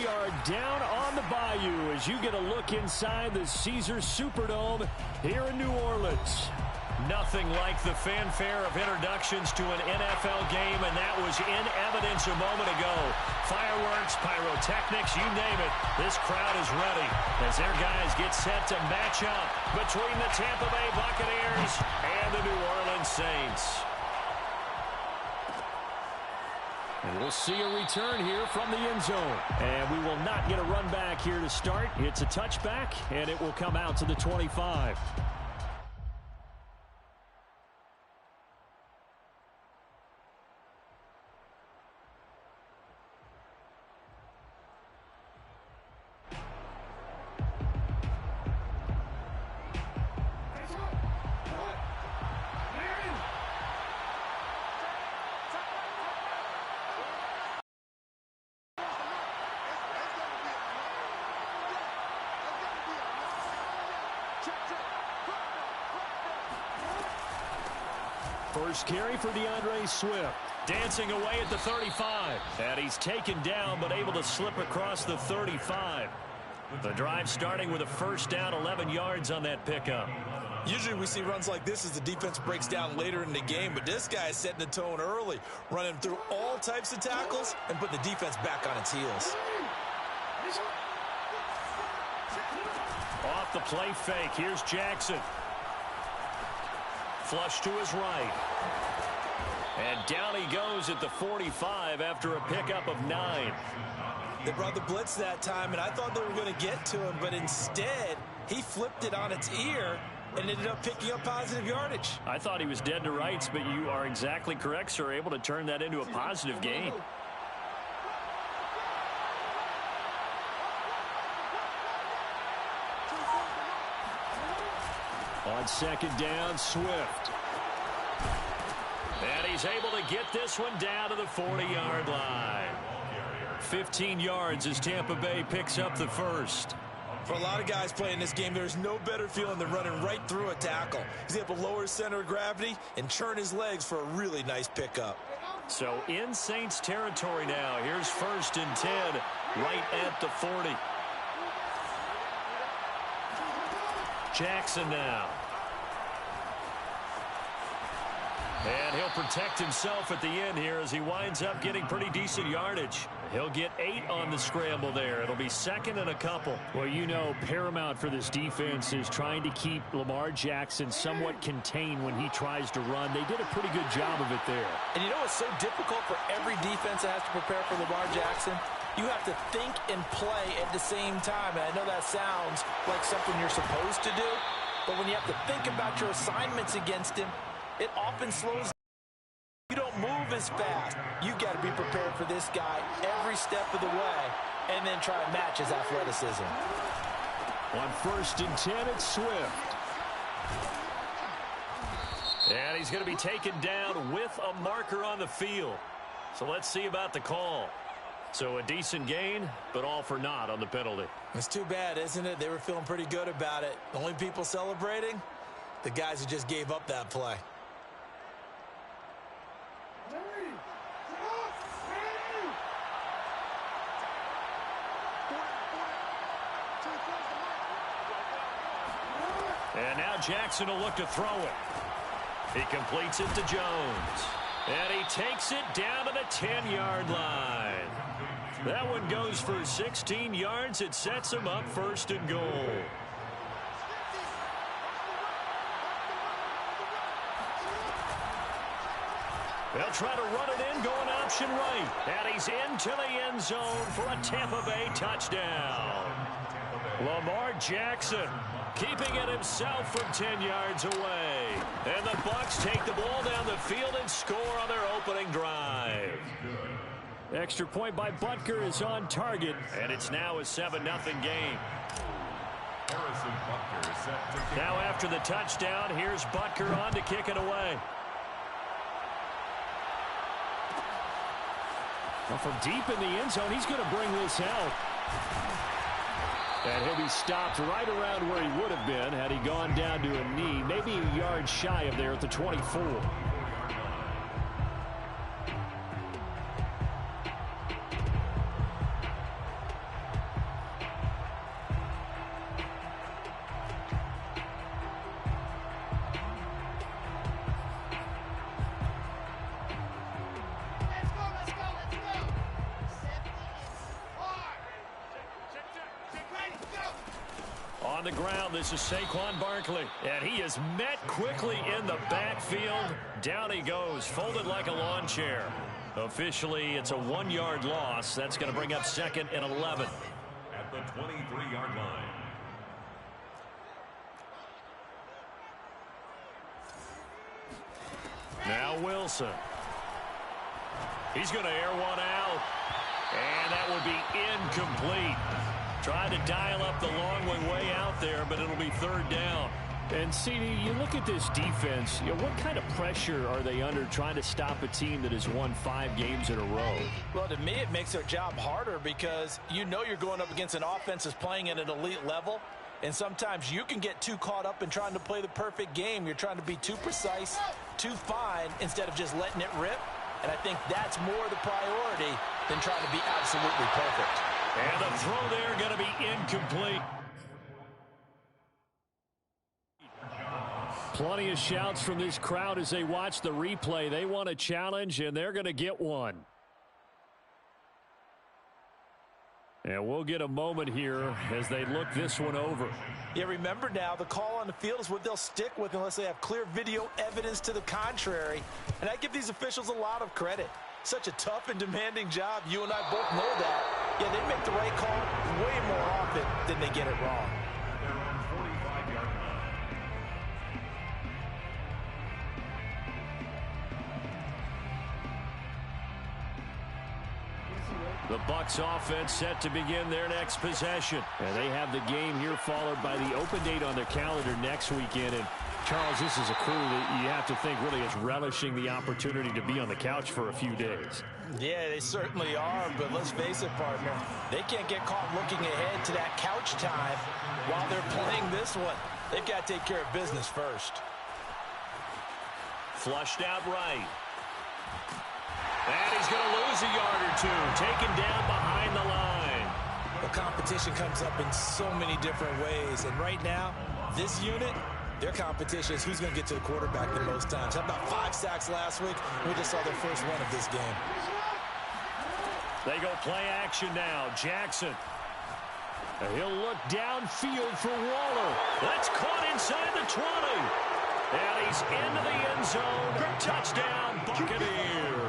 We are down on the bayou as you get a look inside the Caesars Superdome here in New Orleans. Nothing like the fanfare of introductions to an NFL game, and that was in evidence a moment ago. Fireworks, pyrotechnics, you name it. This crowd is ready as their guys get set to match up between the Tampa Bay Buccaneers and the New Orleans Saints. And we'll see a return here from the end zone. And we will not get a run back here to start. It's a touchback, and it will come out to the 25. First carry for DeAndre Swift. Dancing away at the 35. And he's taken down but able to slip across the 35. The drive starting with a first down, 11 yards on that pickup. Usually we see runs like this as the defense breaks down later in the game, but this guy is setting the tone early, running through all types of tackles and putting the defense back on its heels. Off the play fake. Here's Jackson. Flush to his right. And down he goes at the 45 after a pickup of 9. They brought the blitz that time, and I thought they were going to get to him, but instead he flipped it on its ear and ended up picking up positive yardage. I thought he was dead to rights, but you are exactly correct, sir. Able to turn that into a positive gain. On second down, Swift. And he's able to get this one down to the 40-yard line. 15 yards as Tampa Bay picks up the first. For a lot of guys playing this game, there's no better feeling than running right through a tackle. He's able to lower his center of gravity and churn his legs for a really nice pickup. So in Saints territory now. Here's first and 10 right at the 40. Jackson now. And he'll protect himself at the end here as he winds up getting pretty decent yardage. He'll get 8 on the scramble there. It'll be second and a couple. Well, you know, paramount for this defense is trying to keep Lamar Jackson somewhat contained when he tries to run. They did a pretty good job of it there. And you know what's so difficult for every defense that has to prepare for Lamar Jackson? You have to think and play at the same time. And I know that sounds like something you're supposed to do, but when you have to think about your assignments against him, it often slows. You don't move as fast. You got to be prepared for this guy every step of the way and then try to match his athleticism. On first and 10, it's Swift. And he's going to be taken down with a marker on the field. So let's see about the call. So a decent gain, but all for naught on the penalty. It's too bad, isn't it? They were feeling pretty good about it. The only people celebrating, the guys who just gave up that play. And now Jackson will look to throw it. He completes it to Jones. And he takes it down to the 10-yard line. That one goes for 16 yards. It sets him up first and goal. They'll try to run it in, going option right. And he's into the end zone for a Tampa Bay touchdown. Lamar Jackson keeping it himself from 10 yards away. And the Bucs take the ball down the field and score on their opening drive. Extra point by Butker is on target, and it's now a 7-0 game. Now after the touchdown, here's Butker on to kick it away. Well, from deep in the end zone, he's going to bring this out. And he'll be stopped right around where he would have been had he gone down to a knee, maybe a yard shy of there at the 24. on the ground. This is Saquon Barkley. And he is met quickly in the backfield. Down he goes, folded like a lawn chair. Officially, it's a 1-yard loss. That's going to bring up second and 11. At the 23-yard line. Now Wilson. He's going to air one out. And that will be incomplete. Trying to dial up the long way out there, but it'll be third down. And, CD, you look at this defense, what kind of pressure are they under trying to stop a team that has won 5 games in a row? Well, to me, it makes their job harder because you know you're going up against an offense that's playing at an elite level. And sometimes you can get too caught up in trying to play the perfect game. You're trying to be too precise, too fine, instead of just letting it rip. And I think that's more the priority than trying to be absolutely perfect. And the throw there going to be incomplete. Plenty of shouts from this crowd as they watch the replay. They want a challenge, and they're going to get one. And we'll get a moment here as they look this one over. Yeah, remember now, the call on the field is what they'll stick with unless they have clear video evidence to the contrary. And I give these officials a lot of credit. Such a tough and demanding job. You and I both know that. Yeah, they make the right call way more often than they get it wrong. The Bucs offense set to begin their next possession. And they have the game here followed by the open date on their calendar next weekend. And Charles, this is a crew that you have to think really is relishing the opportunity to be on the couch for a few days. Yeah, they certainly are, but let's face it, partner. They can't get caught looking ahead to that couch time while they're playing this one. They've got to take care of business first. Flushed out right. And he's going to lose a yard or two. Taken down behind the line. The competition comes up in so many different ways. And right now, this unit, their competition is who's going to get to the quarterback the most times. How about 5 sacks last week? We just saw their first one of this game. They go play action now. Jackson. And he'll look downfield for Waller. That's caught inside the 20. And he's into the end zone. Touchdown, Buccaneers.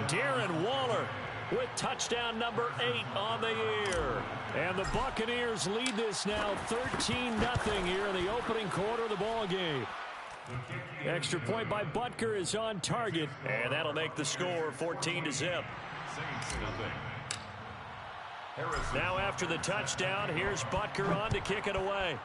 Darren Waller with touchdown number 8 on the year. And the Buccaneers lead this now 13-0 here in the opening quarter of the ball game. Extra point by Butker is on target. And that'll make the score 14-0. Now after the touchdown, here's Butker on to kick it away.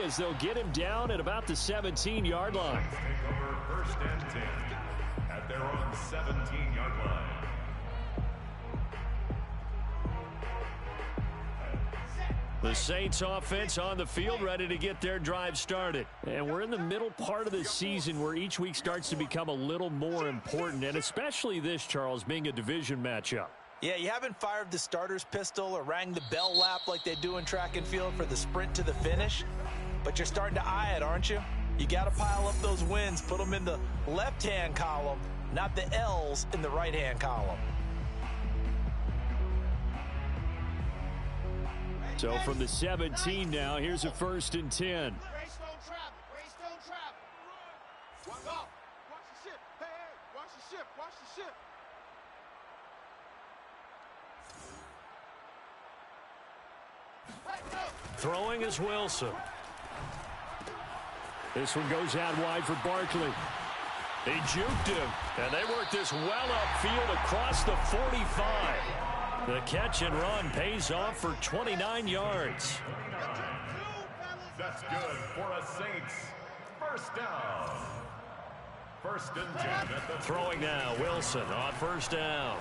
As they'll get him down at about the 17-yard line. Take over first and 10 at their own 17-yard line. The Saints offense on the field ready to get their drive started. And we're in the middle part of the season where each week starts to become a little more important, and especially this, Charles, being a division matchup. Yeah, you haven't fired the starter's pistol or rang the bell lap like they do in track and field for the sprint to the finish. But you're starting to eye it, aren't you? You got to pile up those wins, put them in the left-hand column, not the L's in the right-hand column. So from the 17 now, here's a 1st and 10. Throwing is Wilson. This one goes out wide for Barkley. He juked him, and they work this well upfield across the 45. The catch and run pays off for 29 yards. That's good for a Saints first down. 1st and 10 at the Throwing now, Wilson on 1st down.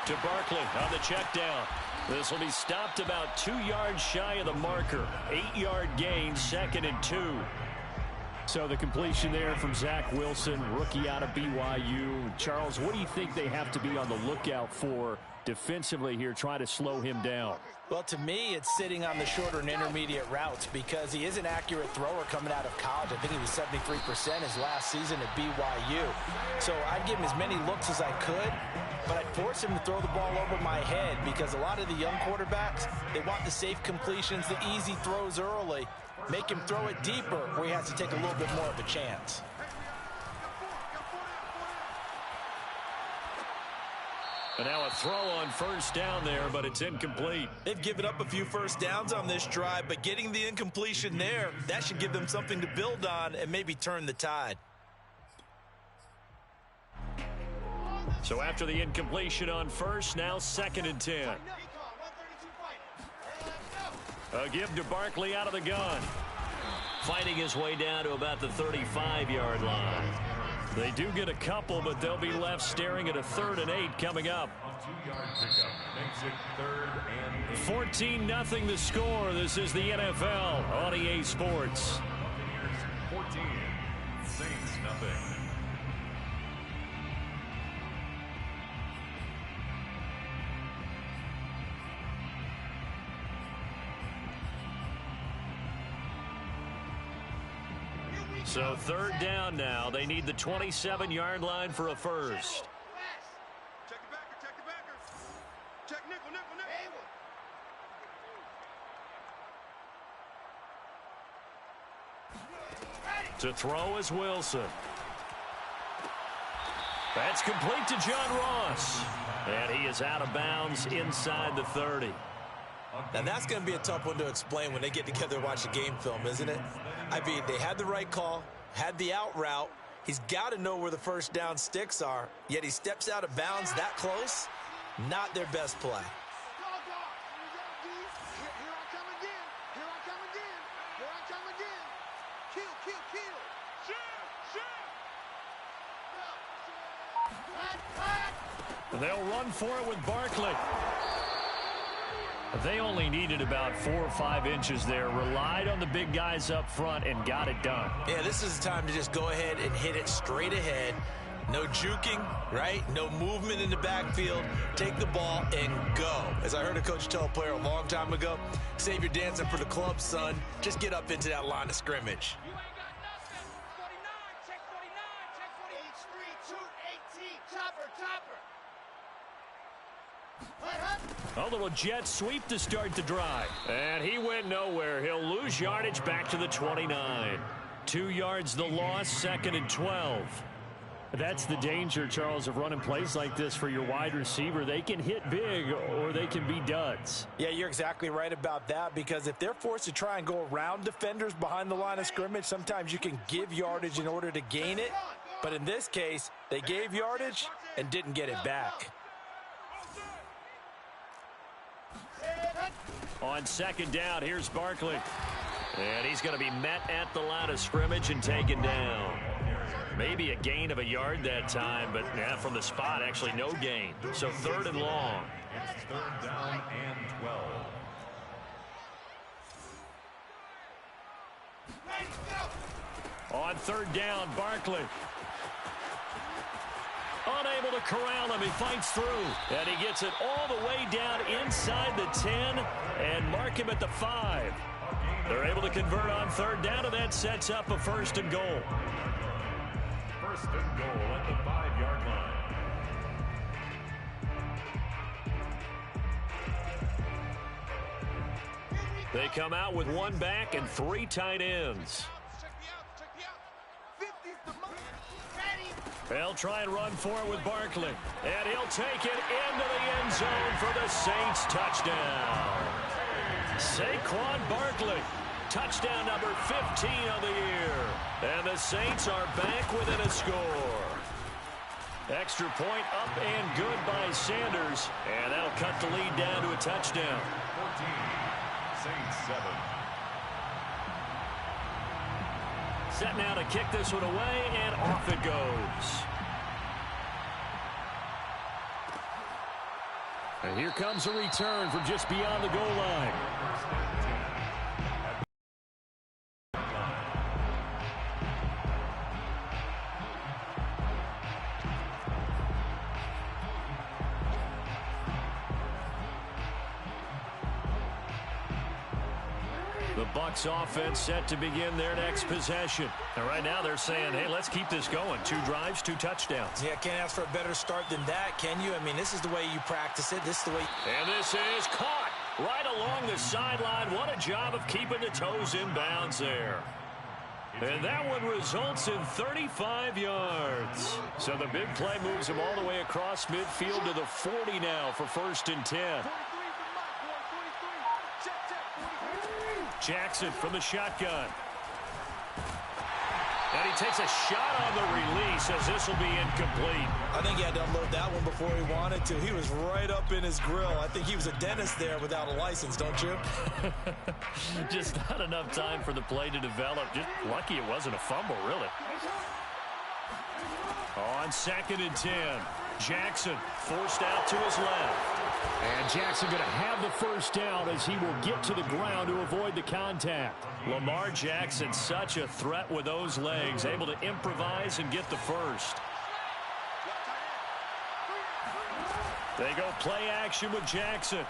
To Barkley on the check down. This will be stopped about 2 yards shy of the marker. 8-yard gain, 2nd and 2. So the completion there from Zach Wilson, rookie out of BYU. Charles, what do you think they have to be on the lookout for defensively here, try to slow him down? Well, to me, it's sitting on the shorter and intermediate routes because he is an accurate thrower coming out of college. I think he was 73% his last season at BYU. So I'd give him as many looks as I could, but I'd force him to throw the ball over my head because a lot of the young quarterbacks, they want the safe completions, the easy throws early. Make him throw it deeper where he has to take a little bit more of a chance. And now a throw on first down there, but it's incomplete. They've given up a few first downs on this drive, but getting the incompletion there, that should give them something to build on and maybe turn the tide. So after the incompletion on first, now 2nd and 10. A give to Barkley out of the gun. Fighting his way down to about the 35-yard line. They do get a couple, but they'll be left staring at a 3rd and 8 coming up. 2-yard pickup makes it 3rd and 8. 14-0 the score. This is the NFL on EA Sports. Buccaneers 14, Saints nothing. So 3rd down now. They need the 27-yard line for a first. Check the backer, check the backer. Check nickel, nickel, nickel. To throw is Wilson. That's complete to John Ross. And he is out of bounds inside the 30. Now, that's going to be a tough one to explain when they get together and watch a game film, isn't it? I mean, they had the right call, had the out route. He's got to know where the first down sticks are, yet he steps out of bounds that close. Not their best play. Here I come again. Here I come again. Here I come again. Kill, kill, kill. Shoot, shoot. And they'll run for it with Barkley. They only needed about 4 or 5 inches there, relied on the big guys up front, and got it done. Yeah, this is the time to just go ahead and hit it straight ahead. No juking, right? No movement in the backfield. Take the ball and go. As I heard a coach tell a player a long time ago, save your dancing for the club, son. Just get up into that line of scrimmage. You ain't got nothing. 49, check 49, check 48. H3, 2, 18, chopper, chopper. A little jet sweep to start the drive. And he went nowhere. He'll lose yardage back to the 29. 2 yards the loss, 2nd and 12. That's the danger, Charles, of running plays like this for your wide receiver. They can hit big or they can be duds. Yeah, you're exactly right about that because if they're forced to try and go around defenders behind the line of scrimmage, sometimes you can give yardage in order to gain it. But in this case, they gave yardage and didn't get it back. On 2nd down, here's Barkley. And he's going to be met at the line of scrimmage and taken down. Maybe a gain of a yard that time, but from the spot, actually no gain. So 3rd and long. It's 3rd down and 12. On 3rd down, Barkley. Unable to corral him. He fights through. And he gets it all the way down inside the 10 and mark him at the 5. They're able to convert on 3rd down, and that sets up a 1st and goal. 1st and goal at the 5-yard line. They come out with 1 back and 3 tight ends. Check me out, check me out. 50's the money. Ready. They'll try and run for it with Barkley. And he'll take it into the end zone for the Saints touchdown. Saquon Barkley, touchdown number 15 of the year. And the Saints are back within a score. Extra point up and good by Sanders. And that'll cut the lead down to a touchdown. 14, Saints 7. Set now to kick this one away, and off it goes. And here comes a return from just beyond the goal line. The Bucs offense set to begin their next possession. And right now they're saying, hey, let's keep this going. 2 drives, 2 touchdowns. Yeah, can't ask for a better start than that, can you? I mean, this is the way you practice it. This is the way. And this is caught right along the sideline. What a job of keeping the toes in bounds there. And that one results in 35 yards. So the big play moves him all the way across midfield to the 40 now for 1st and 10. Jackson from the shotgun. And he takes a shot on the release as this will be incomplete. I think he had to unload that one before he wanted to. He was right up in his grill. I think he was a dentist there without a license, don't you? Just not enough time for the play to develop. Just lucky it wasn't a fumble, really. On 2nd and 10, Jackson forced out to his left. And Jackson going to have the first down as he will get to the ground to avoid the contact. Lamar Jackson, such a threat with those legs, able to improvise and get the first. They go play action with Jackson.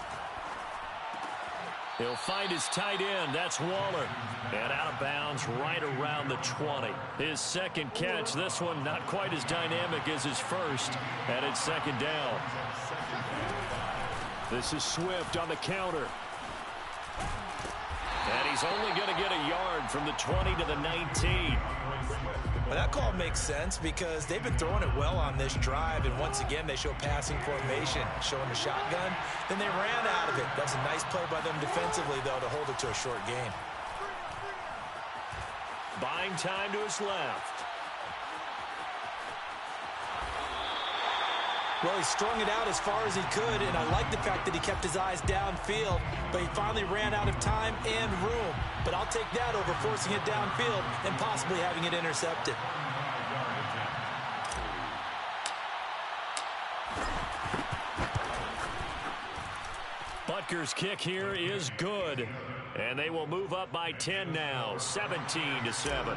He'll find his tight end. That's Waller. And out of bounds right around the 20. His 2nd catch. This one not quite as dynamic as his first. And it's 2nd down. This is Swift on the counter. And he's only going to get a yard from the 20 to the 19. Well, that call makes sense because they've been throwing it well on this drive, and once again they show passing formation, showing the shotgun. Then they ran out of it. That's a nice play by them defensively, though, to hold it to a short game. Buying time to his left. Well, he strung it out as far as he could, and I like the fact that he kept his eyes downfield, but he finally ran out of time and room. But I'll take that over forcing it downfield and possibly having it intercepted. Butker's kick here is good, and they will move up by 10 now, 17-7.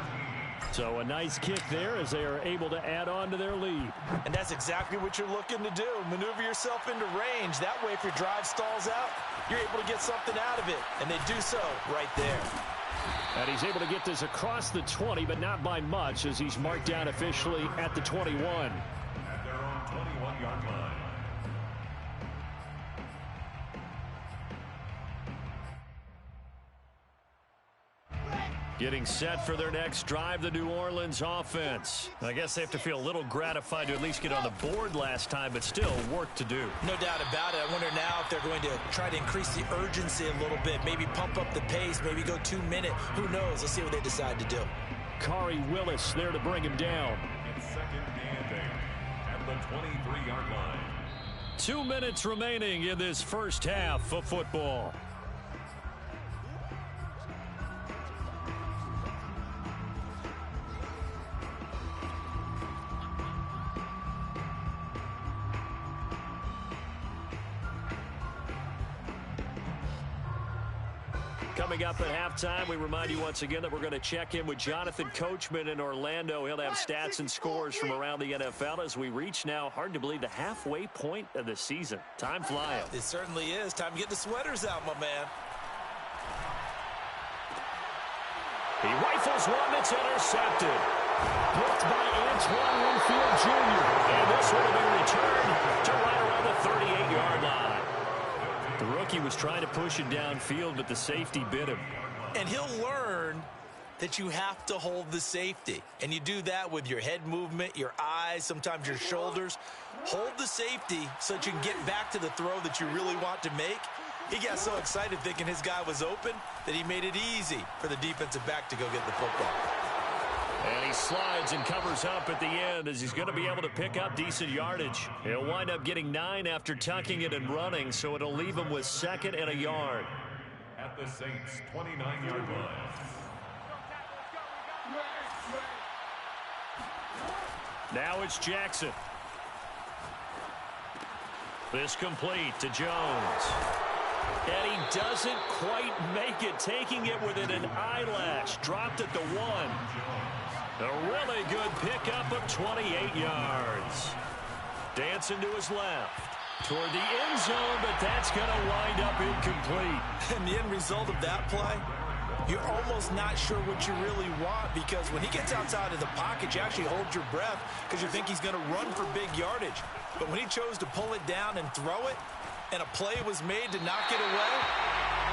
So a nice kick there as they are able to add on to their lead. And that's exactly what you're looking to do. Maneuver yourself into range. That way, if your drive stalls out, you're able to get something out of it. And they do so right there. And he's able to get this across the 20, but not by much as he's marked down officially at the 21. At their own 21-yard line. Getting set for their next drive, the New Orleans offense. I guess they have to feel a little gratified to at least get on the board last time, but still work to do. No doubt about it. I wonder now if they're going to try to increase the urgency a little bit, maybe pump up the pace, maybe go 2 minute. Who knows? Let's see what they decide to do. Kari Willis there to bring him down. It's 2nd and 8 at the 23-yard line. 2 minutes remaining in this first half of football. Coming up at halftime, we remind you once again that we're going to check in with Jonathan Coachman in Orlando. He'll have stats and scores from around the NFL as we reach now, hard to believe, the halfway point of the season. Time flying. It certainly is. Time to get the sweaters out, my man. He rifles one that's intercepted. Picked by Antoine Winfield Jr. And this one will be returned to right around the 38-yard line. The rookie was trying to push it downfield, but the safety bit him. And he'll learn that you have to hold the safety. And you do that with your head movement, your eyes, sometimes your shoulders. Hold the safety so that you can get back to the throw that you really want to make. He got so excited thinking his guy was open that he made it easy for the defensive back to go get the football. And he slides and covers up at the end as he's going to be able to pick up decent yardage. He'll wind up getting 9 after tucking it and running, so it'll leave him with 2nd and a yard. At the Saints' 29-yard line. Now it's Jackson. This complete to Jones. And he doesn't quite make it, taking it within an eyelash. Dropped at the 1. A really good pickup of 28 yards. Dancing to his left. Toward the end zone, but that's going to wind up incomplete. And the end result of that play, you're almost not sure what you really want, because when he gets outside of the pocket, you actually hold your breath because you think he's going to run for big yardage. But when he chose to pull it down and throw it, and a play was made to knock it away,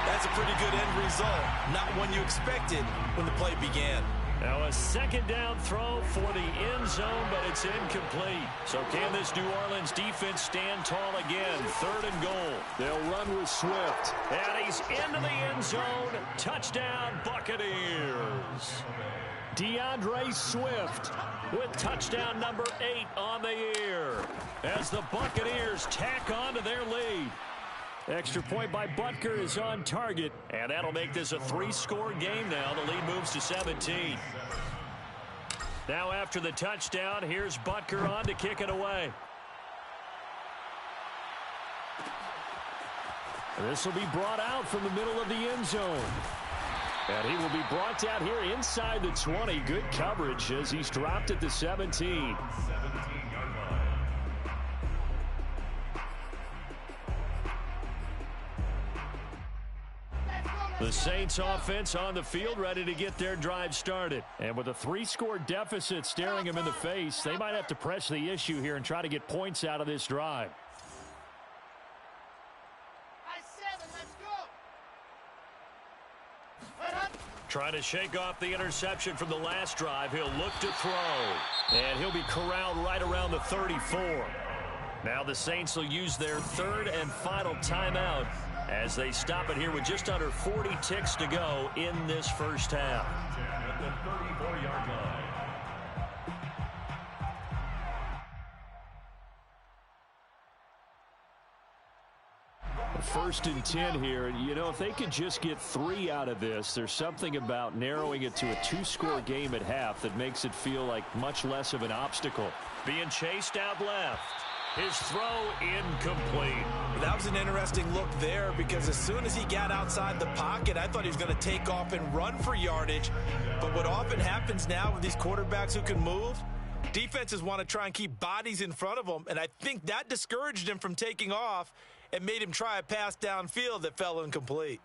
that's a pretty good end result. Not one you expected when the play began. Now a second down throw for the end zone, but it's incomplete. So can this New Orleans defense stand tall again? 3rd and goal. They'll run with Swift. And he's into the end zone. Touchdown, Buccaneers. DeAndre Swift with touchdown number 8 on the year as the Buccaneers tack on to their lead. Extra point by Butker is on target, and that'll make this a 3-score game now. The lead moves to 17. Now after the touchdown, here's Butker on to kick it away. This will be brought out from the middle of the end zone. And he will be brought out here inside the 20. Good coverage as he's dropped at the 17. The Saints offense on the field ready to get their drive started. And with a 3-score deficit staring them in the face, they might have to press the issue here and try to get points out of this drive. Trying to shake off the interception from the last drive. He'll look to throw. And he'll be corralled right around the 34. Now the Saints will use their 3rd and final timeout as they stop it here with just under 40 ticks to go in this first half. At the 34-yard line. 1st and 10 here. You know, if they could just get 3 out of this, there's something about narrowing it to a 2-score game at half that makes it feel like much less of an obstacle. Being chased out left. His throw incomplete. That was an interesting look there, because as soon as he got outside the pocket, I thought he was going to take off and run for yardage. But what often happens now with these quarterbacks who can move, defenses want to try and keep bodies in front of them, and I think that discouraged him from taking off and made him try a pass downfield that fell incomplete.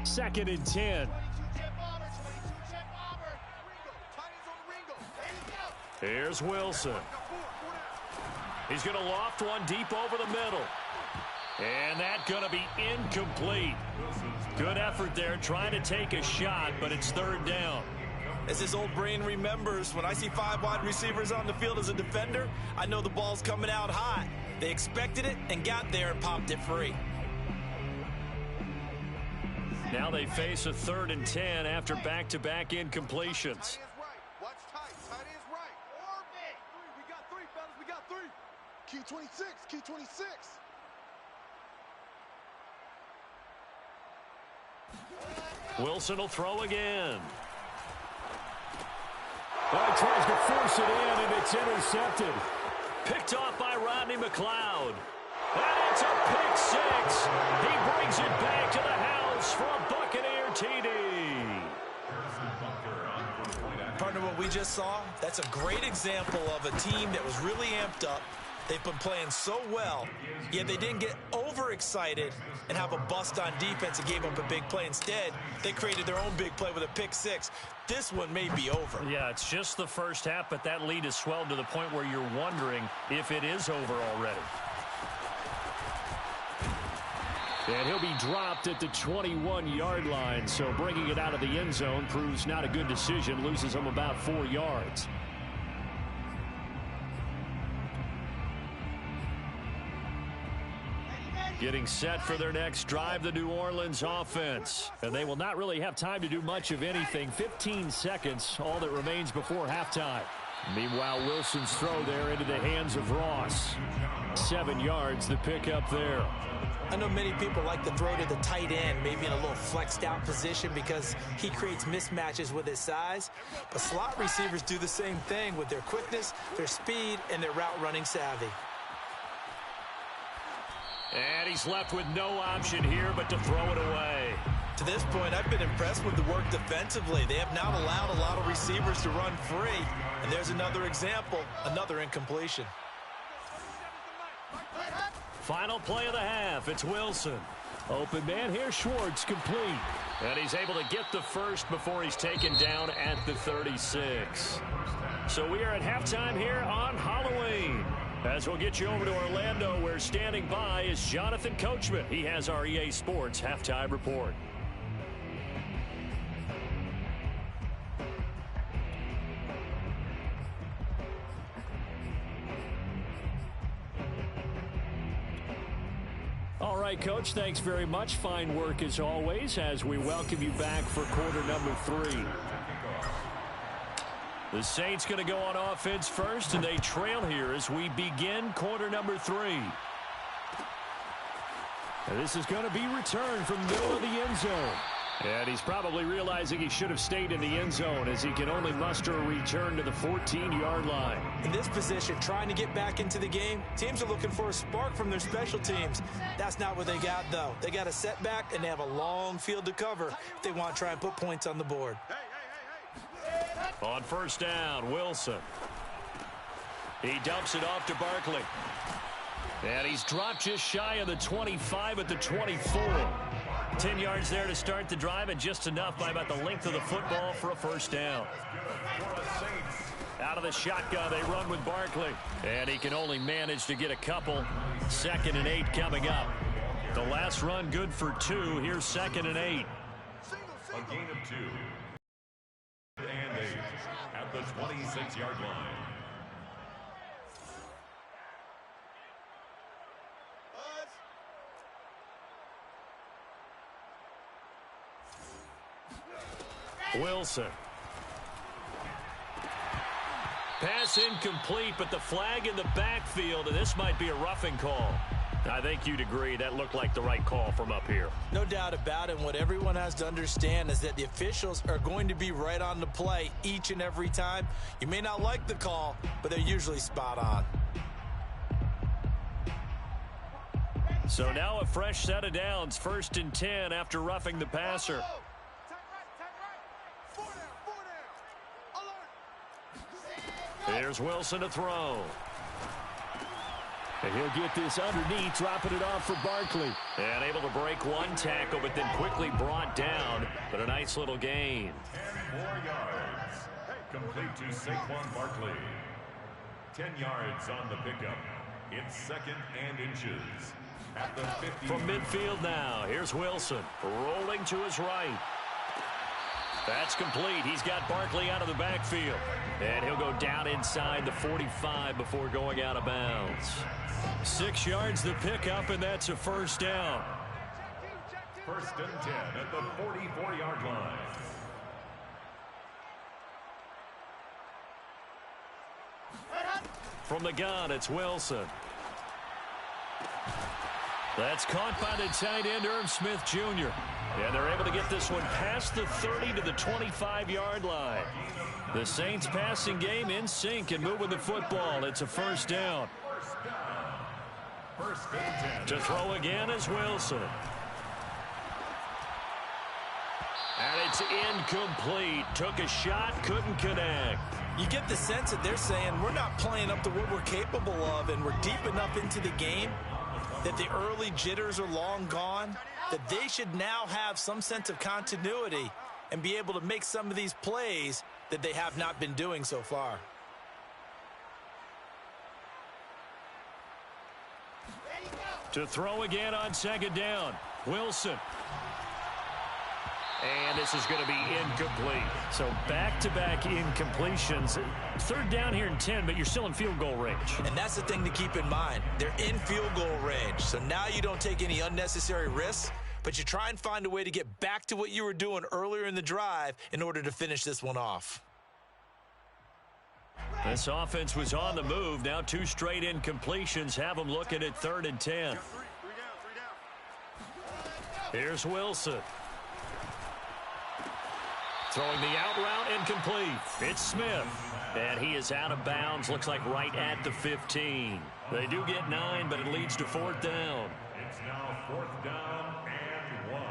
2nd and 10. Here's Wilson. He's going to loft one deep over the middle. And that's going to be incomplete. Good effort there trying to take a shot, but it's 3rd down. As his old brain remembers, when I see 5 wide receivers on the field as a defender, I know the ball's coming out hot. They expected it and got there and popped it free. Now they face a 3rd and 10 after back-to-back incompletions. Key 26, key 26. Wilson will throw again. Well, he tries to force it in, and it's intercepted. Picked off by Rodney McLeod. And it's a pick 6. He brings it back to the house for a Buccaneer TD. Partner, what we just saw, that's a great example of a team that was really amped up. They've been playing so well, yet they didn't get overexcited and have a bust on defense and gave up a big play. Instead, they created their own big play with a pick 6. This one may be over. Yeah, it's just the first half, but that lead has swelled to the point where you're wondering if it is over already. And he'll be dropped at the 21-yard line, so bringing it out of the end zone proves not a good decision, loses him about 4 yards. Getting set for their next drive, the New Orleans offense. And they will not really have time to do much of anything. 15 seconds, all that remains before halftime. Meanwhile, Wilson's throw there into the hands of Ross. 7 yards, the pickup there. I know many people like to throw to the tight end, maybe in a little flexed out position because he creates mismatches with his size. But slot receivers do the same thing with their quickness, their speed, and their route running savvy. And he's left with no option here but to throw it away. To this point, I've been impressed with the work defensively. They have not allowed a lot of receivers to run free. And there's another example, another incompletion. Final play of the half. It's Wilson. Open man here, Schwartz, complete. And he's able to get the first before he's taken down at the 36. So we are at halftime here on Halloween. As we'll get you over to Orlando, where standing by is Jonathan Coachman. He has our EA Sports halftime report. All right, Coach, thanks very much. Fine work as always as we welcome you back for quarter number 3. The Saints going to go on offense first, and they trail here as we begin quarter number 3. And this is going to be returned from the middle of the end zone. And he's probably realizing he should have stayed in the end zone as he can only muster a return to the 14-yard line. In this position, trying to get back into the game, teams are looking for a spark from their special teams. That's not what they got, though. They got a setback, and they have a long field to cover if they want to try and put points on the board. On first down, Wilson. He dumps it off to Barkley. And he's dropped just shy of the 25 at the 24. 10 yards there to start the drive, and just enough by about the length of the football for a first down. Out of the shotgun, they run with Barkley. And he can only manage to get a couple. 2nd and 8 coming up. The last run good for 2. Here's 2nd and 8. A gain of 2. And 8 at the 26-yard line. Wilson. Pass incomplete, but the flag in the backfield, and this might be a roughing call. I think you'd agree that looked like the right call from up here. No doubt about it. What everyone has to understand is that the officials are going to be right on the play each and every time. You may not like the call, but they're usually spot on. So now a fresh set of downs. 1st and 10 after roughing the passer. Here's Wilson to throw. And he'll get this underneath, dropping it off for Barkley. And able to break one tackle, but then quickly brought down. But a nice little gain. 10 more yards. Complete to Saquon Barkley. 10 yards on the pickup. It's 2nd and inches. At the 50. From midfield now, here's Wilson. Rolling to his right. That's complete. He's got Barkley out of the backfield. And he'll go down inside the 45 before going out of bounds. 6 yards the pickup, and that's a first down. 1st and 10 at the 44-yard line. From the gun, it's Wilson. That's caught by the tight end, Irv Smith Jr. And they're able to get this one past the 30 to the 25-yard line. The Saints passing game in sync and moving the football. It's a first down. To throw again is Wilson. And it's incomplete. Took a shot, couldn't connect. You get the sense that they're saying we're not playing up to what we're capable of, and we're deep enough into the game that the early jitters are long gone, that they should now have some sense of continuity and be able to make some of these plays that they have not been doing so far. To throw again on 2nd down, Wilson. And this is going to be incomplete. So back-to-back incompletions. 3rd down here in 10, but you're still in field goal range. And that's the thing to keep in mind. They're in field goal range. So now you don't take any unnecessary risks, but you try and find a way to get back to what you were doing earlier in the drive in order to finish this one off. This offense was on the move. Now 2 straight incompletions have them looking at 3rd and 10. Here's Wilson. Throwing the out route incomplete. It's Smith. And he is out of bounds. Looks like right at the 15. They do get 9, but it leads to 4th down. It's now 4th down and 1.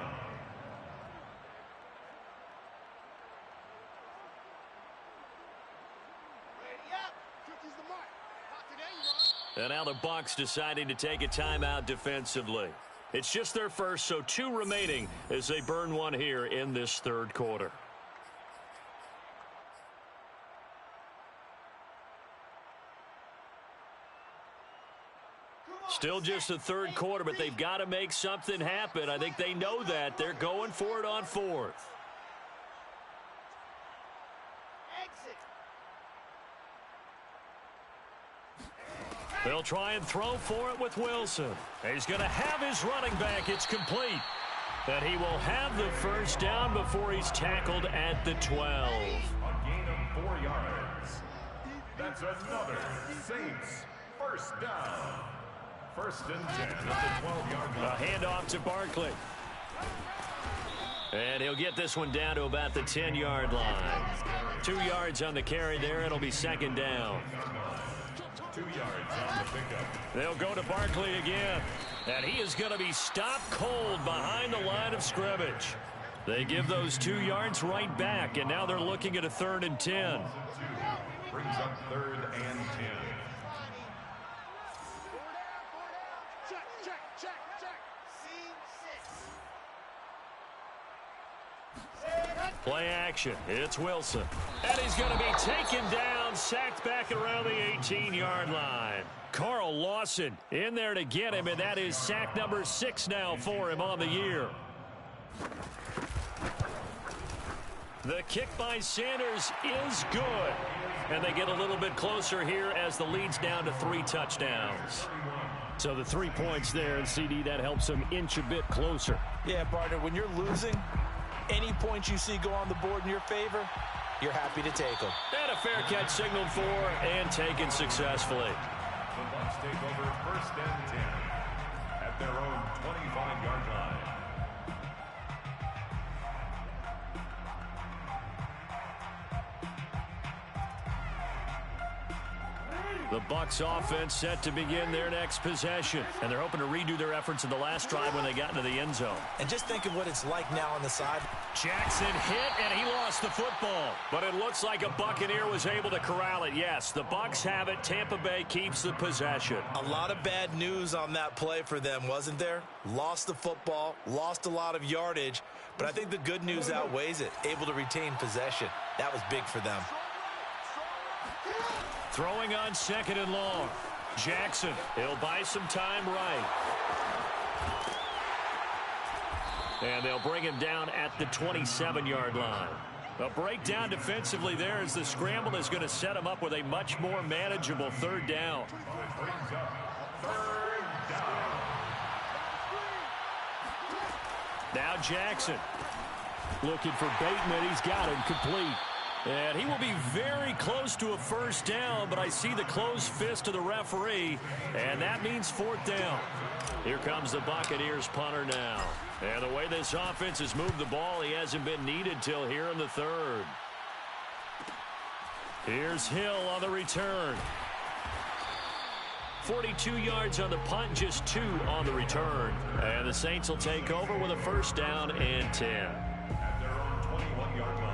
And now the Bucs deciding to take a timeout defensively. It's just their first, so 2 remaining as they burn one here in this third quarter. Still just the third quarter, but they've got to make something happen. I think they know that. They're going for it on 4th. They'll try and throw for it with Wilson. He's going to have his running back. It's complete. And he will have the first down before he's tackled at the 12. A gain of 4 yards. That's another Saints first down. First and 10 at the 12-yard line. A handoff to Barkley. And he'll get this one down to about the 10-yard line. 2 yards on the carry there. It'll be second down. 2 yards on the pickup. They'll go to Barkley again. And he is going to be stopped cold behind the line of scrimmage. They give those 2 yards right back, and now they're looking at a 3rd and 10. Brings up 3rd and 10. Play action. It's Wilson. And he's going to be taken down, sacked back around the 18-yard line. Carl Lawson in there to get him, and that is sack number 6 now for him on the year. The kick by Sanders is good. And they get a little bit closer here as the lead's down to 3 touchdowns. So the 3 points there, and CD, that helps them inch a bit closer. Yeah, partner, when you're losing, any points you see go on the board in your favor, you're happy to take them. And a fair catch signaled for and taken successfully. The Bucs take over 1st and 10 at their own 25-yard line. The Bucs offense set to begin their next possession. And they're hoping to redo their efforts in the last drive when they got into the end zone. And just think of what it's like now on the side. Jackson hit, and he lost the football. But it looks like a Buccaneer was able to corral it. Yes, the Bucs have it. Tampa Bay keeps the possession. A lot of bad news on that play for them, wasn't there? Lost the football, lost a lot of yardage. But I think the good news outweighs it. Able to retain possession. That was big for them. Throwing on 2nd and long. Jackson, he'll buy some time right. And they'll bring him down at the 27-yard line. A breakdown defensively there as the scramble is going to set him up with a much more manageable 3rd down. Now Jackson looking for Bateman. He's got him complete. And he will be very close to a first down, but I see the closed fist of the referee, and that means 4th down. Here comes the Buccaneers punter now. And the way this offense has moved the ball, he hasn't been needed till here in the 3rd. Here's Hill on the return. 42 yards on the punt, just 2 on the return. And the Saints will take over with a first down and 10. At their own 21-yard line.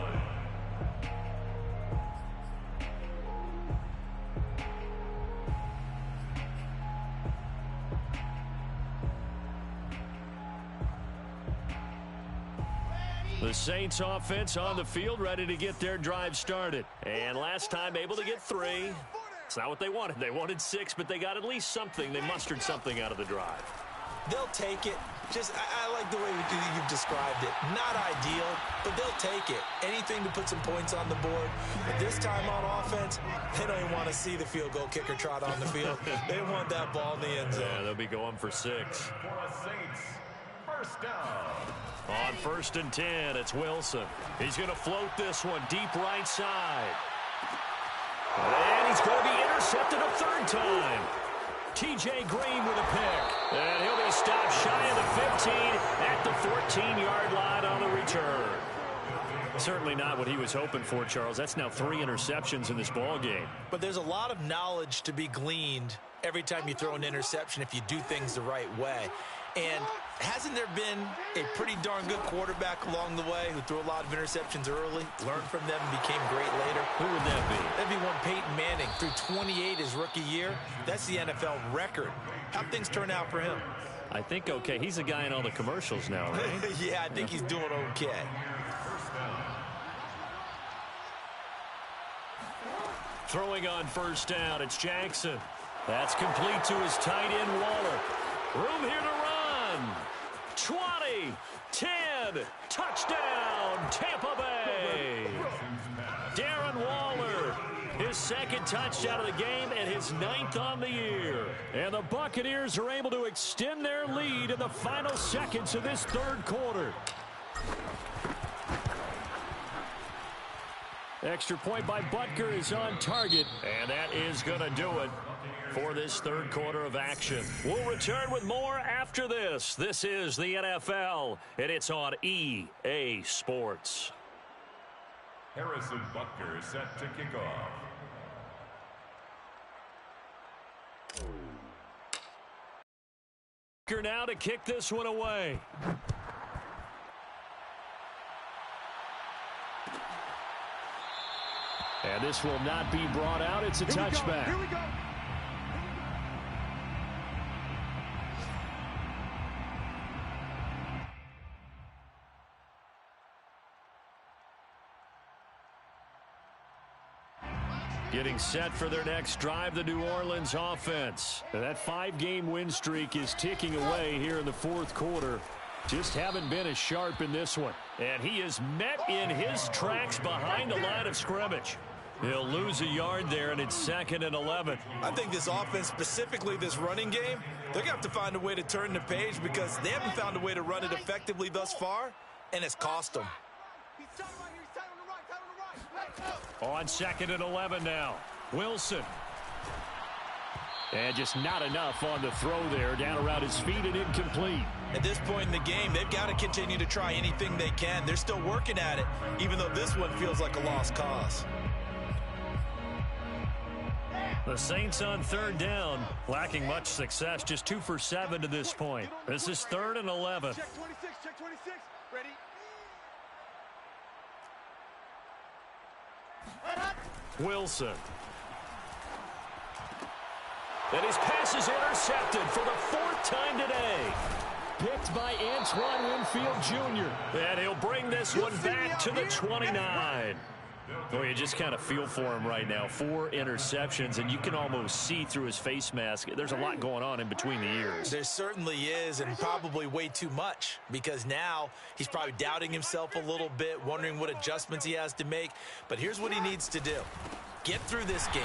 The Saints offense on the field, ready to get their drive started. And last time able to get 3. It's not what they wanted. They wanted 6, but they got at least something. They mustered something out of the drive. They'll take it. I like the way you've described it. Not ideal, but they'll take it. Anything to put some points on the board. But this time on offense, they don't even want to see the field goal kicker trot on the field. They want that ball in the end zone. Yeah, they'll be going for 6. For a Saints first down. On 1st and 10, it's Wilson. He's going to float this one deep right side. And he's going to be intercepted a 3rd time. T.J. Green with a pick. And he'll be stopped shy of the 15 at the 14-yard line on the return. Certainly not what he was hoping for, Charles. That's now 3 interceptions in this ball game. But there's a lot of knowledge to be gleaned every time you throw an interception if you do things the right way. And hasn't there been a pretty darn good quarterback along the way who threw a lot of interceptions early, learned from them, and became great later? Who would that be? That'd be one Peyton Manning. Threw 28 his rookie year. That's the NFL record. How'd things turn out for him? I think okay. He's a guy in all the commercials now, right? Yeah, I think he's doing okay. Throwing on first down, it's Jackson. That's complete to his tight end, Waller. Room here to run. 20, 10, touchdown, Tampa Bay. Darren Waller, his second touchdown of the game and his 9th on the year. And the Buccaneers are able to extend their lead in the final seconds of this third quarter. Extra point by Butker is on target, and that is going to do it for this third quarter of action. We'll return with more after this. This is the NFL, and it's on EA Sports. Harrison Butker set to kick off. Butker now to kick this one away. And this will not be brought out. It's a touchback. Here we go. Getting set for their next drive, the New Orleans offense. And that 5-game win streak is ticking away here in the fourth quarter. Just haven't been as sharp in this one. And he is met in his tracks behind the line of scrimmage. He'll lose a yard there, and it's 2nd and 11. I think this offense, specifically this running game, they're going to have to find a way to turn the page because they haven't found a way to run it effectively thus far, and it's cost them. On 2nd and 11 now. Wilson. And just not enough on the throw there. Down around his feet and incomplete. At this point in the game, they've got to continue to try anything they can. They're still working at it, even though this one feels like a lost cause. The Saints on 3rd down, lacking much success, just 2 for 7 to this point. This is 3rd and 11. Check 26, check 26. Ready? Wilson. And his pass is intercepted for the 4th time today. Picked by Antoine Winfield Jr. And he'll bring this one back to the 29. Boy, you just kind of feel for him right now. 4 interceptions, and you can almost see through his face mask. There's a lot going on in between the ears. There certainly is, and probably way too much, because now he's probably doubting himself a little bit, wondering what adjustments he has to make. But here's what he needs to do. Get through this game,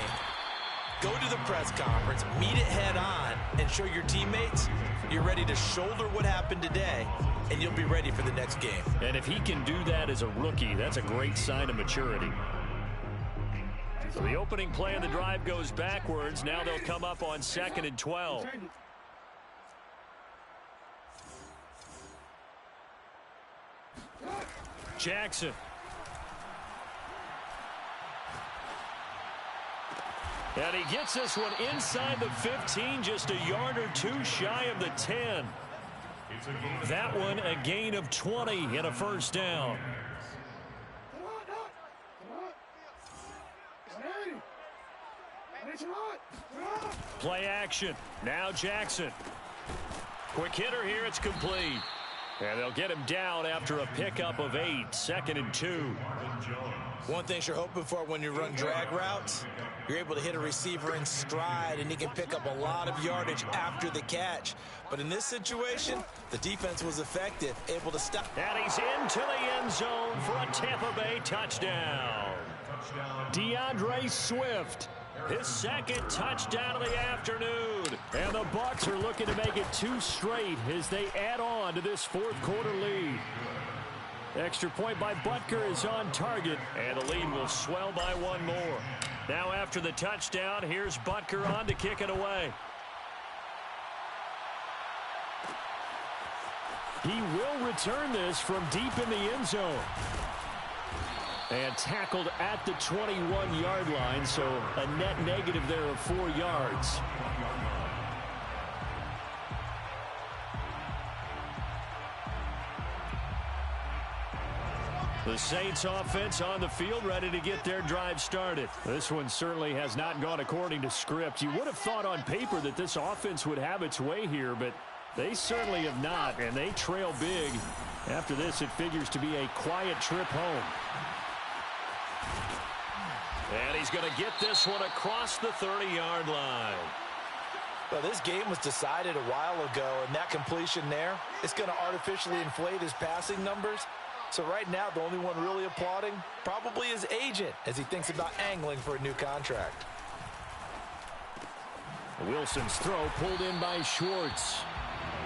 go to the press conference, meet it head on, and show your teammates you're ready to shoulder what happened today, and you'll be ready for the next game. And if he can do that as a rookie, that's a great sign of maturity. So the opening play of the drive goes backwards. Now they'll come up on 2nd and 12. Jackson. And he gets this one inside the 15, just a yard or 2 shy of the 10. That one a gain of 20 and a first down. Play action. Now Jackson. Quick hitter here. It's complete. And they'll get him down after a pickup of 8. 2nd and 2. One thing you're hoping for when you run drag routes, you're able to hit a receiver in stride, and he can pick up a lot of yardage after the catch. But in this situation, the defense was effective, able to stop. And he's into the end zone for a Tampa Bay touchdown. DeAndre Swift, his 2nd touchdown of the afternoon. And the Bucs are looking to make it 2 straight as they add on to this fourth quarter lead. Extra point by Butker is on target, and the lead will swell by 1 more. Now after the touchdown, here's Butker on to kick it away. He will return this from deep in the end zone. And tackled at the 21-yard line, so a net negative there of 4 yards. The Saints offense on the field, ready to get their drive started. This one certainly has not gone according to script. You would have thought on paper that this offense would have its way here, but They certainly have not, and they trail big. After this, it figures to be a quiet trip home. And he's going to get this one across the 30-yard line. Well, this game was decided a while ago, and that completion there, it's going to artificially inflate his passing numbers. So right now, the only one really applauding probably his agent as he thinks about angling for a new contract. Wilson's throw pulled in by Schwartz.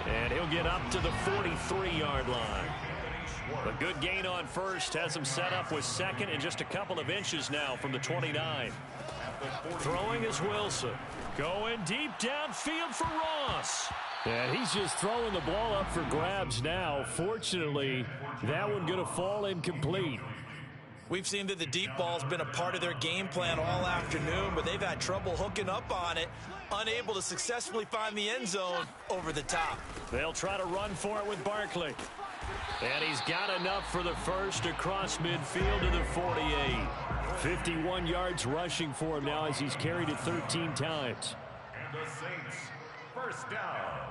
And he'll get up to the 43-yard line. A good gain on first has him set up with second and just a couple of inches now from the 29. Throwing is Wilson. Going deep downfield for Ross. And he's just throwing the ball up for grabs now. Fortunately, that one going to fall incomplete. We've seen that the deep ball's been a part of their game plan all afternoon, but they've had trouble hooking up on it, unable to successfully find the end zone over the top. They'll try to run for it with Barkley. And he's got enough for the first across midfield to the 48. 51 yards rushing for him now as he's carried it 13 times. And the Saints, first down.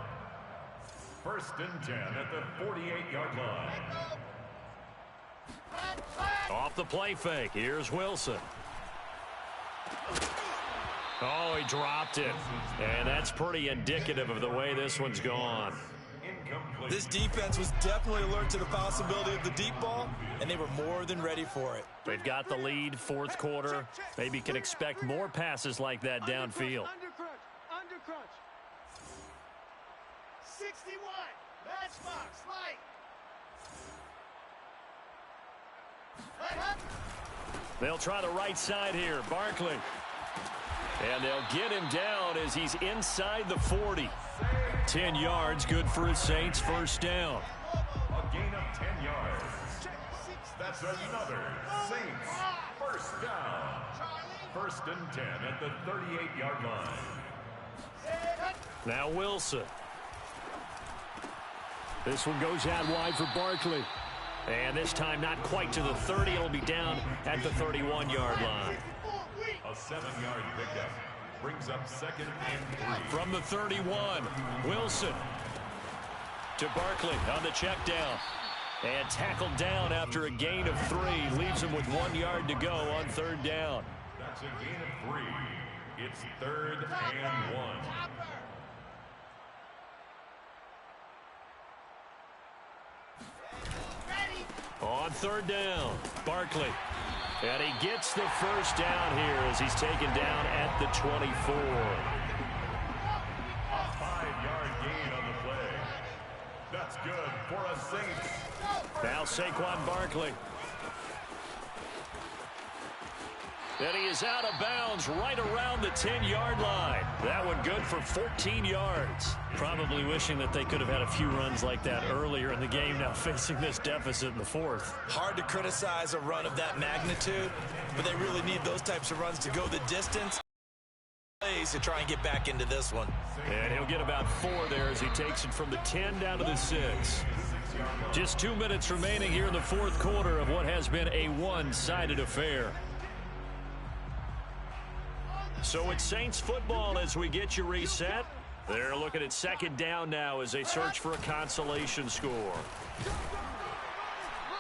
First and 10 at the 48-yard line. Off the play fake. Here's Wilson. Oh, he dropped it. And that's pretty indicative of the way this one's gone. This defense was definitely alert to the possibility of the deep ball, and they were more than ready for it. They've got the lead, fourth quarter. Maybe can expect more passes like that downfield. Under crunch. 61. Matchbox light. They'll try the right side here. Barkley. And they'll get him down as he's inside the 40. 10 yards, good for his Saints first down. A gain of 10 yards. That's another Saints first down. First and 10 at the 38-yard line. Now Wilson. This one goes out wide for Barkley. And this time not quite to the 30. It'll be down at the 31-yard line. A 7-yard pickup brings up second and 3. From the 31, Wilson to Barkley on the check down. And tackled down after a gain of 3. Leaves him with 1 yard to go on third down. That's a gain of 3. It's third and 1. On third down, Barkley. And he gets the first down here as he's taken down at the 24. A 5-yard gain on the play. That's good for a Saints. Now Saquon Barkley. And he is out of bounds right around the 10-yard line. That one good for 14 yards. Probably wishing that they could have had a few runs like that earlier in the game, now facing this deficit in the fourth. Hard to criticize a run of that magnitude, but they really need those types of runs to go the distance. Plays to try and get back into this one. And he'll get about 4 there as he takes it from the 10 down to the 6. Just 2 minutes remaining here in the fourth quarter of what has been a one-sided affair. So it's Saints football as we get you reset. They're looking at second down now as they search for a consolation score.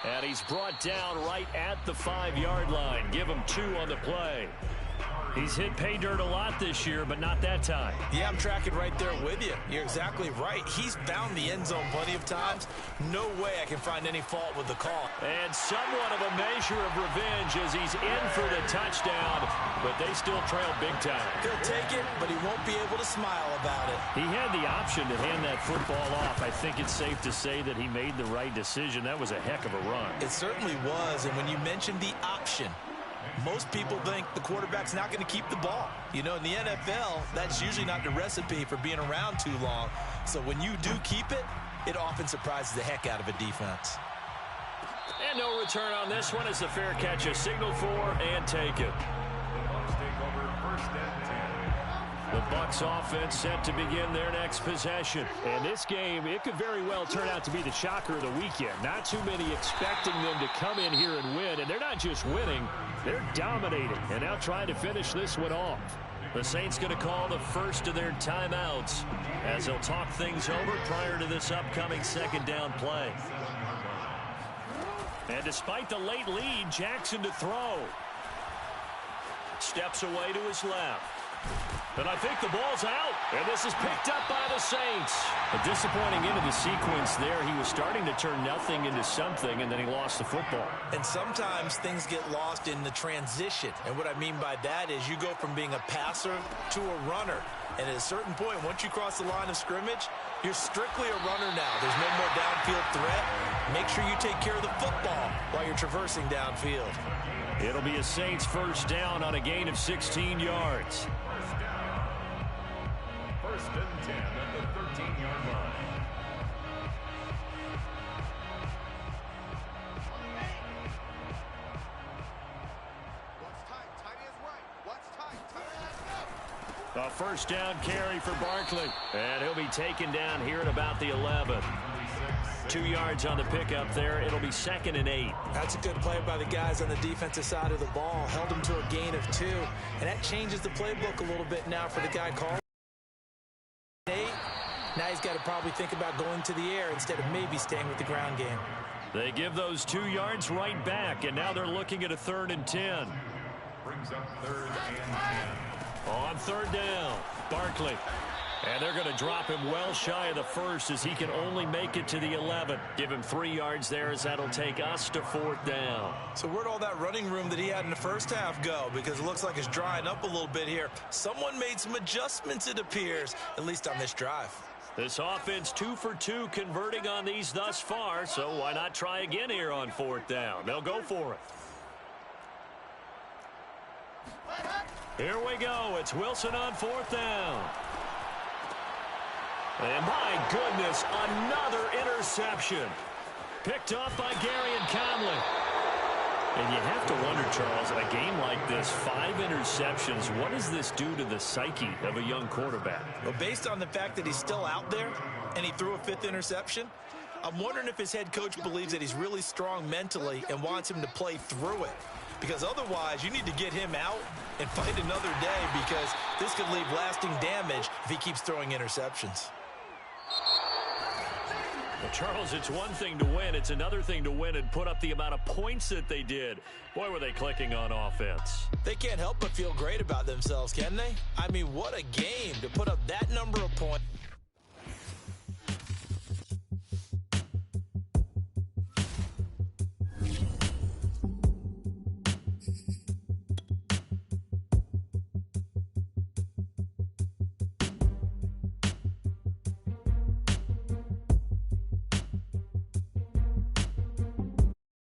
And he's brought down right at the 5-yard line. Give him 2 on the play. He's hit pay dirt a lot this year, but not that time. Yeah, I'm tracking right there with you. You're exactly right. He's found the end zone plenty of times. No way I can find any fault with the call. And somewhat of a measure of revenge as he's in for the touchdown, but they still trail big time. He'll take it, but he won't be able to smile about it. He had the option to hand that football off. I think it's safe to say that he made the right decision. That was a heck of a run. It certainly was, and when you mentioned the option, most people think the quarterback's not going to keep the ball. You know, in the NFL, that's usually not the recipe for being around too long. So when you do keep it, it often surprises the heck out of a defense. And no return on this one as the fair catch a signal for and take it. The Bucs take over first and 10. The Bucs offense set to begin their next possession. And this game, it could very well turn out to be the shocker of the weekend. Not too many expecting them to come in here and win. And they're not just winning, they're dominating. And now trying to finish this one off. The Saints going to call the first of their timeouts as they'll talk things over prior to this upcoming second down play. And despite the late lead, Jackson to throw. Steps away to his left. And I think the ball's out. And this is picked up by the Saints. A disappointing end of the sequence there. He was starting to turn nothing into something, and then he lost the football. And sometimes things get lost in the transition. And what I mean by that is you go from being a passer to a runner. And at a certain point, once you cross the line of scrimmage, you're strictly a runner now. There's no more downfield threat. Make sure you take care of the football while you're traversing downfield. It'll be a Saints first down on a gain of 16 yards. First and 10 at the 13-yard line. A first down carry for Barkley. And he'll be taken down here at about the 11. 2 yards on the pickup there. It'll be 2nd and 8. That's a good play by the guys on the defensive side of the ball. Held him to a gain of 2. And that changes the playbook a little bit now for the guy calling 8. Now he's got to probably think about going to the air instead of maybe staying with the ground game. They give those 2 yards right back, and now they're looking at a 3rd and 10. Brings up 3rd and 10. On 3rd down, Barkley. And they're going to drop him well shy of the first as he can only make it to the 11. Give him 3 yards there as that'll take us to 4th down. So where'd all that running room that he had in the first half go? Because it looks like it's drying up a little bit here. Someone made some adjustments, it appears, at least on this drive. This offense 2 for 2 converting on these thus far, so why not try again here on 4th down? They'll go for it. Here we go. It's Wilson on 4th down. And my goodness, another interception. Picked off by Gary and Conley. And you have to wonder, Charles, in a game like this, 5 interceptions, what does this do to the psyche of a young quarterback? Well, based on the fact that he's still out there and he threw a 5th interception, I'm wondering if his head coach believes that he's really strong mentally and wants him to play through it. Because otherwise, you need to get him out and fight another day, because this could leave lasting damage if he keeps throwing interceptions. Well, Charles, it's one thing to win. It's another thing to win and put up the amount of points that they did. Boy, were they clicking on offense. They can't help but feel great about themselves, can they? I mean, what a game to put up that number of points.